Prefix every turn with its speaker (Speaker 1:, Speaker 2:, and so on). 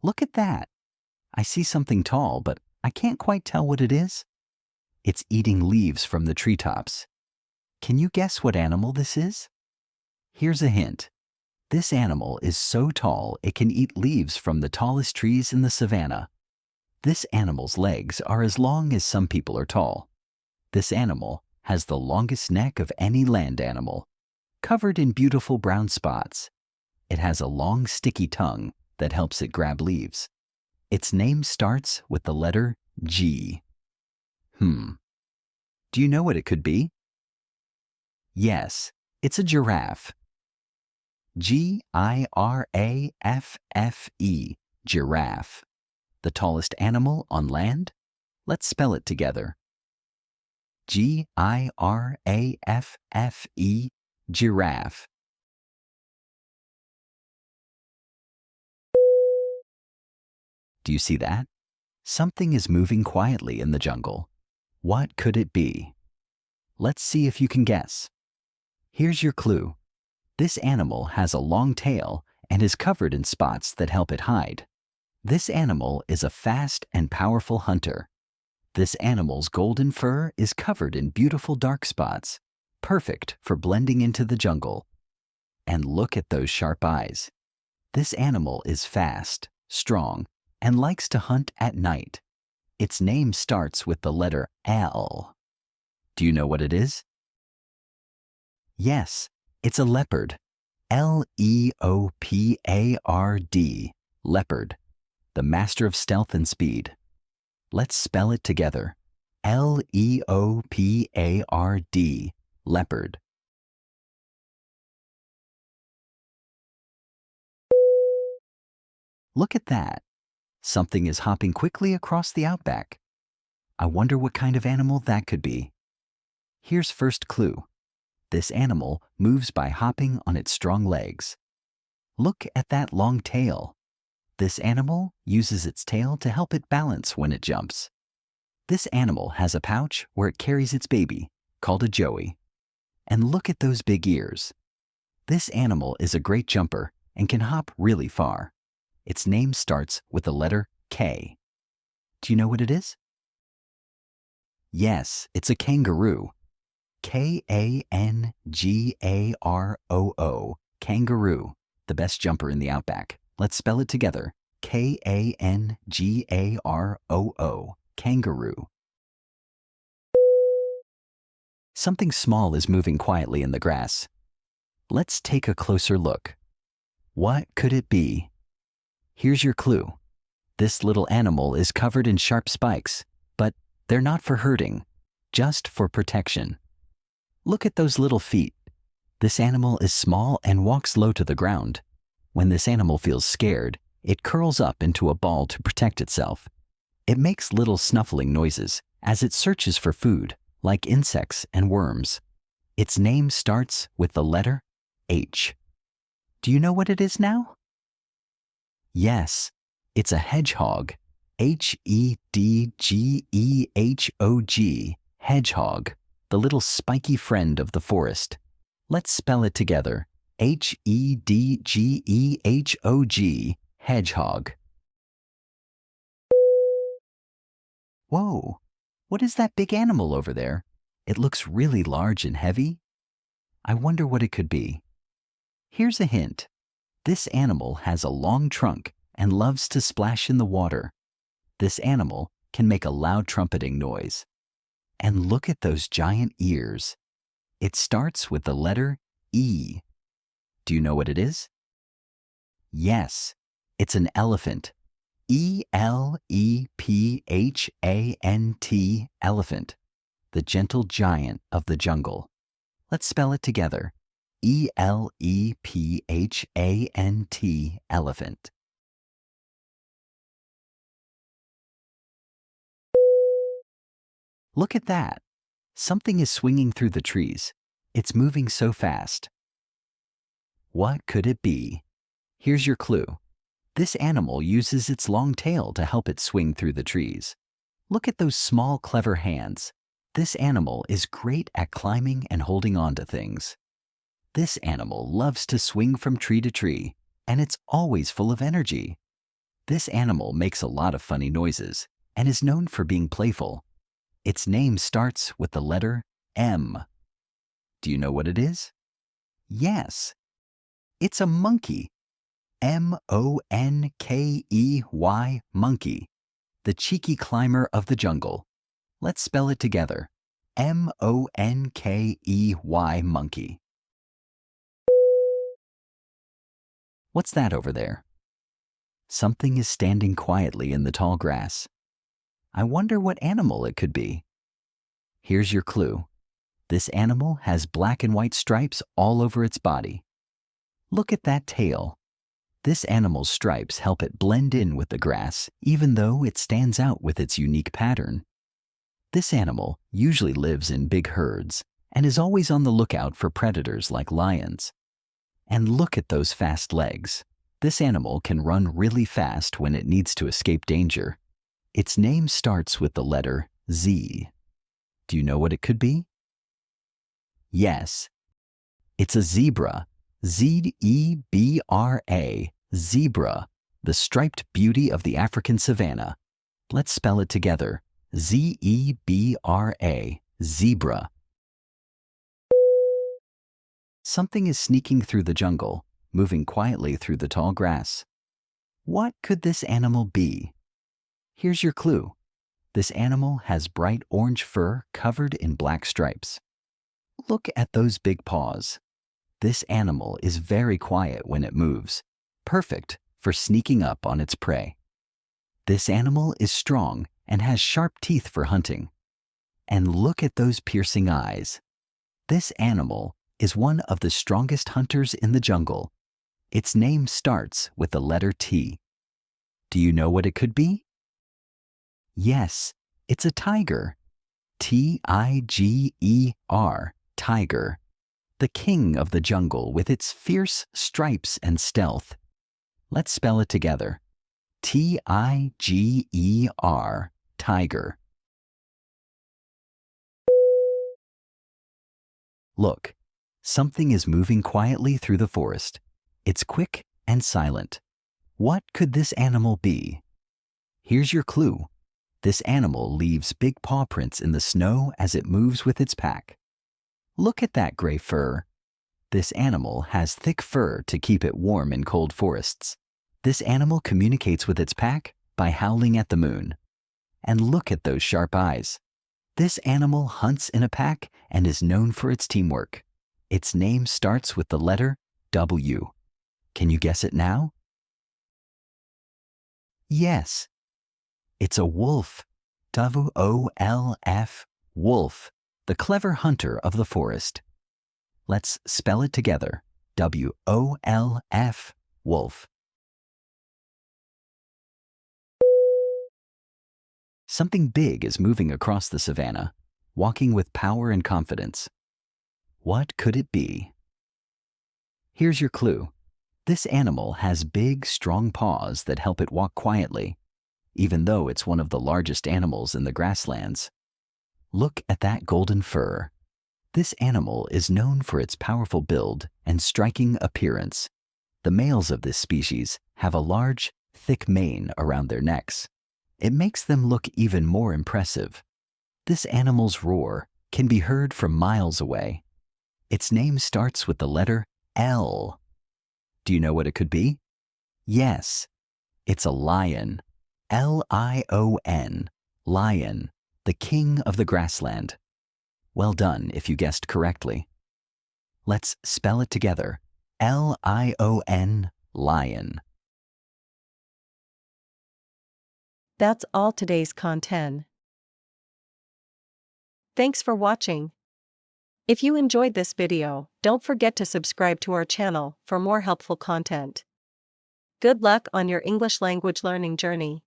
Speaker 1: Look at that. I see something tall, but I can't quite tell what it is. It's eating leaves from the treetops. Can you guess what animal this is? Here's a hint. This animal is so tall it can eat leaves from the tallest trees in the savannah. This animal's legs are as long as some people are tall. This animal has the longest neck of any land animal, covered in beautiful brown spots. It has a long sticky tongue that helps it grab leaves. Its name starts with the letter G. Do you know what it could be? Yes, it's a giraffe. Giraffe, giraffe. The tallest animal on land? Let's spell it together. Giraffe, giraffe. Do you see that? Something is moving quietly in the jungle. What could it be? Let's see if you can guess. Here's your clue. This animal has a long tail and is covered in spots that help it hide. This animal is a fast and powerful hunter. This animal's golden fur is covered in beautiful dark spots, perfect for blending into the jungle. And look at those sharp eyes. This animal is fast, strong, and likes to hunt at night. Its name starts with the letter L. Do you know what it is? Yes, it's a leopard. Leopard, leopard, the master of stealth and speed. Let's spell it together. Leopard, leopard. Look at that. Something is hopping quickly across the outback. I wonder what kind of animal that could be. Here's first clue. This animal moves by hopping on its strong legs. Look at that long tail. This animal uses its tail to help it balance when it jumps. This animal has a pouch where it carries its baby, called a joey. And look at those big ears. This animal is a great jumper and can hop really far. Its name starts with the letter K. Do you know what it is? Yes, it's a kangaroo. Kangaroo, kangaroo, the best jumper in the outback. Let's spell it together. Kangaroo, kangaroo. Something small is moving quietly in the grass. Let's take a closer look. What could it be? Here's your clue. This little animal is covered in sharp spikes, but they're not for hurting, just for protection. Look at those little feet. This animal is small and walks low to the ground. When this animal feels scared, it curls up into a ball to protect itself. It makes little snuffling noises as it searches for food, like insects and worms. Its name starts with the letter H. Do you know what it is now? Yes, it's a hedgehog. Hedgehog, hedgehog, the little spiky friend of the forest. Let's spell it together. Hedgehog, hedgehog. Whoa, what is that big animal over there? It looks really large and heavy. I wonder what it could be. Here's a hint. This animal has a long trunk and loves to splash in the water. This animal can make a loud trumpeting noise. And look at those giant ears. It starts with the letter E. Do you know what it is? Yes, it's an elephant. Elephant, elephant, the gentle giant of the jungle. Let's spell it together. Elephant, elephant. Look at that. Something is swinging through the trees. It's moving so fast. What could it be? Here's your clue. This animal uses its long tail to help it swing through the trees. Look at those small, clever hands. This animal is great at climbing and holding on to things. This animal loves to swing from tree to tree, and it's always full of energy. This animal makes a lot of funny noises and is known for being playful. Its name starts with the letter M. Do you know what it is? Yes, it's a monkey. Monkey, monkey. The cheeky climber of the jungle. Let's spell it together. Monkey, monkey. What's that over there? Something is standing quietly in the tall grass. I wonder what animal it could be. Here's your clue. This animal has black and white stripes all over its body. Look at that tail. This animal's stripes help it blend in with the grass, even though it stands out with its unique pattern. This animal usually lives in big herds and is always on the lookout for predators like lions. And look at those fast legs. This animal can run really fast when it needs to escape danger. Its name starts with the letter Z. Do you know what it could be? Yes, it's a zebra. Z-E-B-R-A, zebra, the striped beauty of the African savannah. Let's spell it together. Z-E-B-R-A, zebra. Something is sneaking through the jungle, moving quietly through the tall grass. What could this animal be? Here's your clue. This animal has bright orange fur covered in black stripes. Look at those big paws. This animal is very quiet when it moves, perfect for sneaking up on its prey. This animal is strong and has sharp teeth for hunting. And look at those piercing eyes. This animal is one of the strongest hunters in the jungle. Its name starts with the letter T. Do you know what it could be? Yes, it's a tiger. T-I-G-E-R, tiger. The king of the jungle with its fierce stripes and stealth. Let's spell it together. T-I-G-E-R, tiger. Look, something is moving quietly through the forest. It's quick and silent. What could this animal be? Here's your clue. This animal leaves big paw prints in the snow as it moves with its pack. Look at that gray fur. This animal has thick fur to keep it warm in cold forests. This animal communicates with its pack by howling at the moon. And look at those sharp eyes. This animal hunts in a pack and is known for its teamwork. Its name starts with the letter W. Can you guess it now? Yes, it's a wolf. W-O-L-F, wolf, the clever hunter of the forest. Let's spell it together. W-O-L-F, wolf. Something big is moving across the savannah, walking with power and confidence. What could it be? Here's your clue. This animal has big, strong paws that help it walk quietly, even though it's one of the largest animals in the grasslands. Look at that golden fur. This animal is known for its powerful build and striking appearance. The males of this species have a large, thick mane around their necks. It makes them look even more impressive. This animal's roar can be heard from miles away. Its name starts with the letter L. Do you know what it could be? Yes, it's a lion. L-I-O-N, lion, the king of the grassland. Well done if you guessed correctly. Let's spell it together. L-I-O-N, lion.
Speaker 2: That's all today's content. Thanks for watching. If you enjoyed this video, don't forget to subscribe to our channel for more helpful content. Good luck on your English language learning journey.